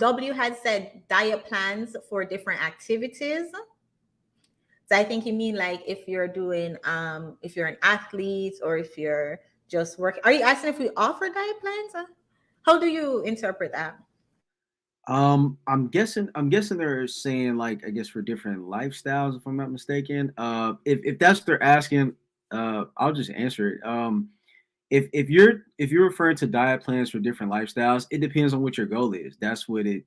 W had said diet plans for different activities. So I think you mean like if you're doing if you're an athlete or if you're just working. Are you asking if we offer diet plans? How do you interpret that? I'm guessing they're saying like I guess for different lifestyles, if I'm not mistaken. If that's what they're asking, I'll just answer it. If you're referring to diet plans for different lifestyles, it depends on what your goal is. That's what it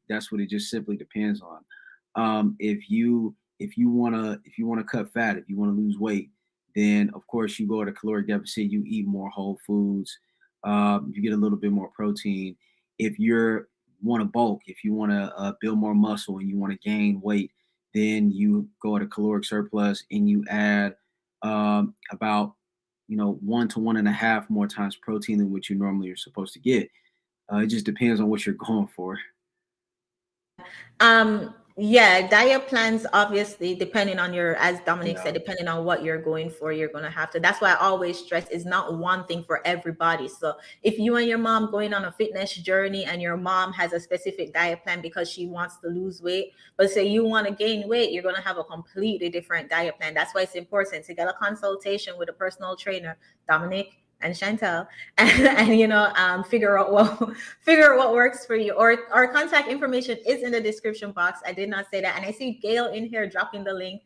just simply depends on. If you wanna cut fat, if you wanna lose weight, then of course you go at a caloric deficit. You eat more whole foods. You get a little bit more protein. If you want to bulk, if you want to build more muscle and you want to gain weight, then you go at a caloric surplus and you add about 1 to 1.5 more times protein than what you normally are supposed to get. It just depends on what you're going for. Yeah, diet plans obviously depending on your, as Dominic said, Yeah. depending on what you're going for, you're gonna have to. That's why I always stress is not one thing for everybody. So if you and your mom going on a fitness journey and your mom has a specific diet plan because she wants to lose weight, but say you want to gain weight, you're gonna have a completely different diet plan. That's why it's important to get a consultation with a personal trainer, Dominic and Chantel, and figure out what figure out what works for you. Or our contact information is in the description box. I did not say that, and I see Gail in here dropping the link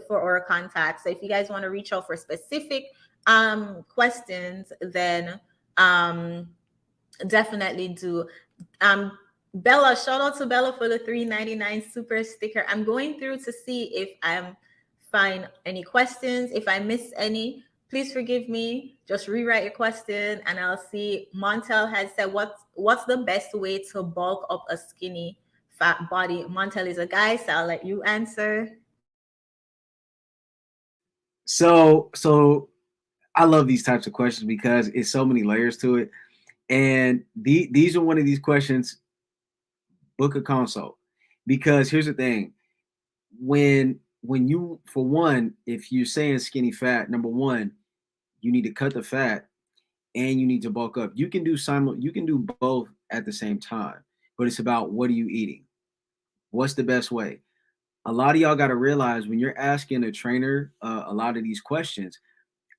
for our contact. So if you guys want to reach out for specific questions, then definitely do. Bella, shout out to Bella for the 3.99 super sticker. I'm going through to see if I'm find any questions. If I miss any, please forgive me. Just rewrite your question and I'll see. Montel has said, what's the best way to bulk up a skinny fat body? Montel is a guy, so I'll let you answer. So I love these types of questions because it's so many layers to it. And these are one of these questions. Book a consult, because here's the thing: when you, for one, if you're saying skinny fat, number one, you need to cut the fat and you need to bulk up. You can do both at the same time, but it's about what are you eating? What's the best way? A lot of y'all got to realize when you're asking a trainer a lot of these questions,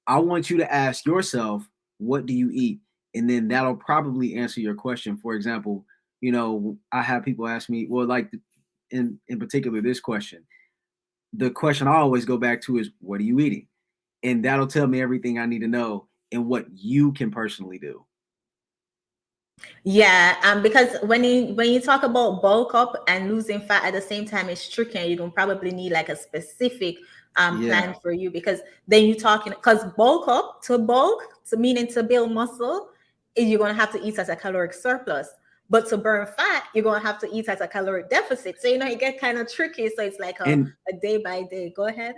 I want you to ask yourself, what do you eat? And then that'll probably answer your question. For example, I have people ask me, well, like in particular, this question. The question I always go back to is, what are you eating? And that'll tell me everything I need to know and what you can personally do. Yeah, because when you talk about bulk up and losing fat at the same time, it's tricky. And you're gonna probably need like a specific plan Yeah. for you, because then you're talking, because bulk to meaning to build muscle is you're gonna have to eat as a caloric surplus. But to burn fat, you're gonna have to eat as a caloric deficit. So it get kind of tricky. So it's like And a day by day. Go ahead.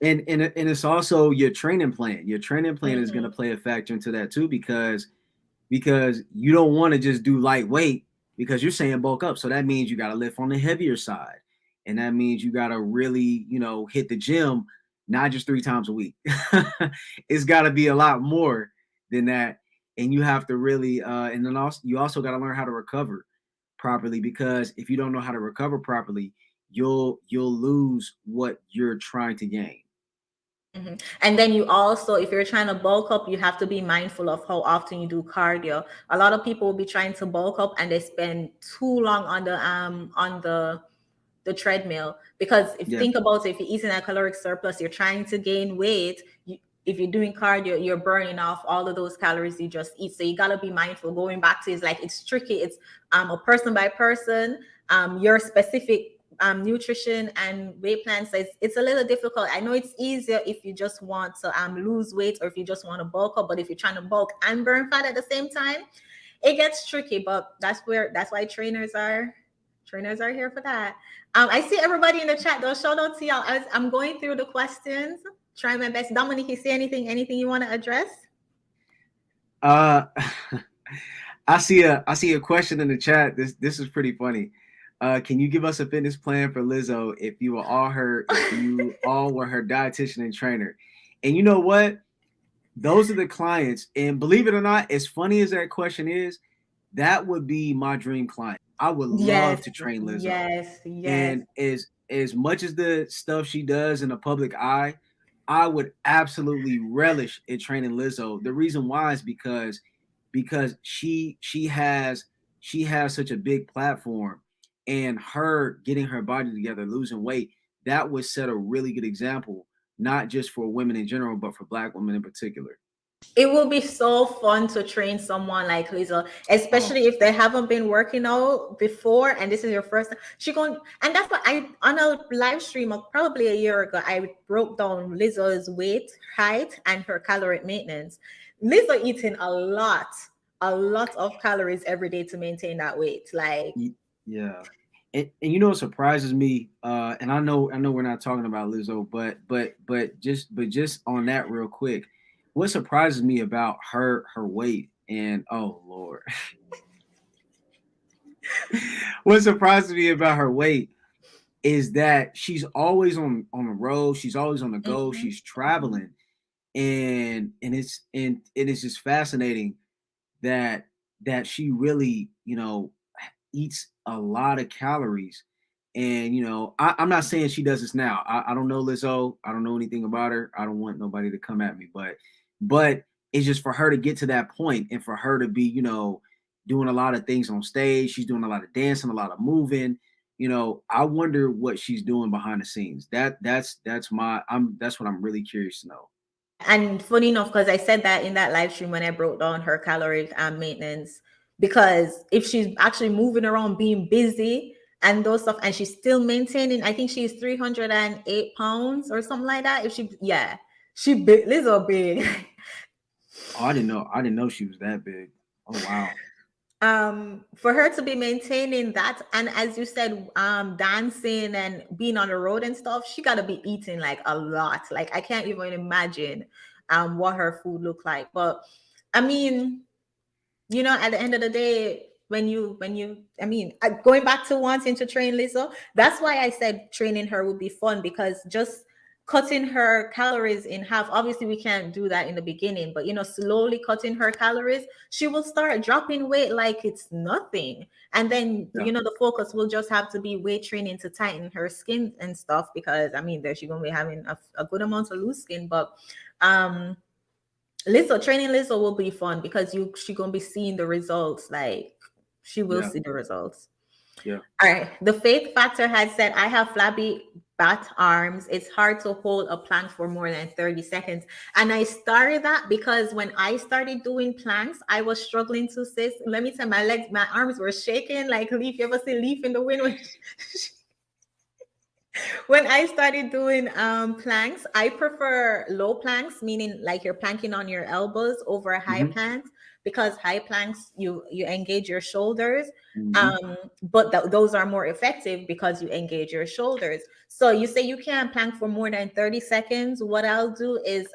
and it's also your training plan. Your training plan is going to Hmm. play a factor into that too, because you don't want to just do lightweight because you're saying bulk up. So that means you got to lift on the heavier side. And that means you got to really, hit the gym, not just 3 times a week. It's got to be a lot more than that. And you have to really, and then also, you also got to learn how to recover properly, because if you don't know how to recover properly, you'll lose what you're trying to gain. Mhm. And then you also, if you're trying to bulk up, you have to be mindful of how often you do cardio. A lot of people will be trying to bulk up and they spend too long on the treadmill, because if you Yeah. think about it, if you're eating a caloric surplus, you're trying to gain weight. If you're doing cardio, you're burning off all of those calories you just eat. So you gotta be mindful. Going back to, it's like it's tricky. It's a person by person, your specific nutrition and weight plan. So it's a little difficult. I know it's easier if you just want to lose weight, or if you just want to bulk up, but if you're trying to bulk and burn fat at the same time, it gets tricky. But that's why trainers are here for that. I see everybody in the chat though. Shout out to y'all. I'm going through the questions, trying my best. Dominic, you see anything you want to address? Uh, I see a question in the chat. This is pretty funny. Can you give us a fitness plan for Lizzo if you all were her dietitian and trainer? And you know what? Those are the clients. And believe it or not, as funny as that question is, that would be my dream client. I would love Yes, to train Lizzo. yes, yes. And as much as the stuff she does in the public eye, I would absolutely relish in training Lizzo. The reason why is because she has such a big platform, and her getting her body together, losing weight, that would set a really good example, not just for women in general, but for Black women in particular. It will be so fun to train someone like Lizzo, Oh, especially if they haven't been working out before and this is your first time. She going and that's what I on a live stream of probably a year ago, I broke down Lizzo's weight, height, and her calorie maintenance. Lizzo eating a lot of calories every day to maintain that weight. Like yeah. And you know what surprises me, and I know we're not talking about Lizzo, but just on that real quick, what surprises me about her weight, and oh Lord, what surprises me about her weight is that she's always on the road, she's always on the go, mhm. she's traveling, and it is just fascinating that she really, eats a lot of calories. And I'm not saying she does this now. I don't know Lizzo. I don't know anything about her. I don't want nobody to come at me, but it's just for her to get to that point, and for her to be, doing a lot of things on stage. She's doing a lot of dancing, a lot of moving. I wonder what she's doing behind the scenes. That's what I'm really curious to know. And funny enough, because I said that in that live stream when I broke down her calorie maintenance, because if she's actually moving around, being busy and those stuff, and she's still maintaining, I think she's 308 pounds or something like that. If she, yeah, she big, Lizzo big. Oh, I didn't know she was that big. Oh wow. For her to be maintaining that, and as you said, dancing and being on the road and stuff, she got to be eating like a lot. Like I can't even imagine what her food looked like. But I mean, at the end of the day, when you going back to wanting to train Lizzo, that's why I said training her would be fun, because just cutting her calories in half, obviously we can't do that in the beginning, but slowly cutting her calories, she will start dropping weight like it's nothing. And then Yeah. the focus will just have to be weight training to tighten her skin and stuff, because there she's gonna be having a good amount of loose skin. But um training Lizzo will be fun, because she gonna be seeing the results. Like she will Yeah. see the results. Yeah. All right. The faith factor has said, I have flabby bat arms. It's hard to hold a plank for more than 30 seconds. And I started that because when I started doing planks, I was struggling to sit. Let me tell you, my arms were shaking like leaf. You ever see leaf in the wind? When I started doing planks, I prefer low planks, meaning like you're planking on your elbows over high Hmm. planks, because high planks you engage your shoulders. Hmm. But those are more effective because you engage your shoulders. So you say you can't plank for more than 30 seconds. What I'll do is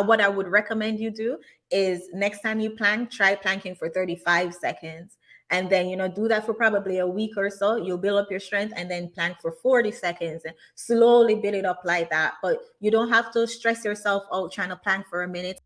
what I would recommend you do is next time you plank, try planking for 35 seconds, and then do that for probably a week or so. You'll build up your strength, and then plank for 40 seconds and slowly build it up like that. But you don't have to stress yourself out trying to plank for a minute.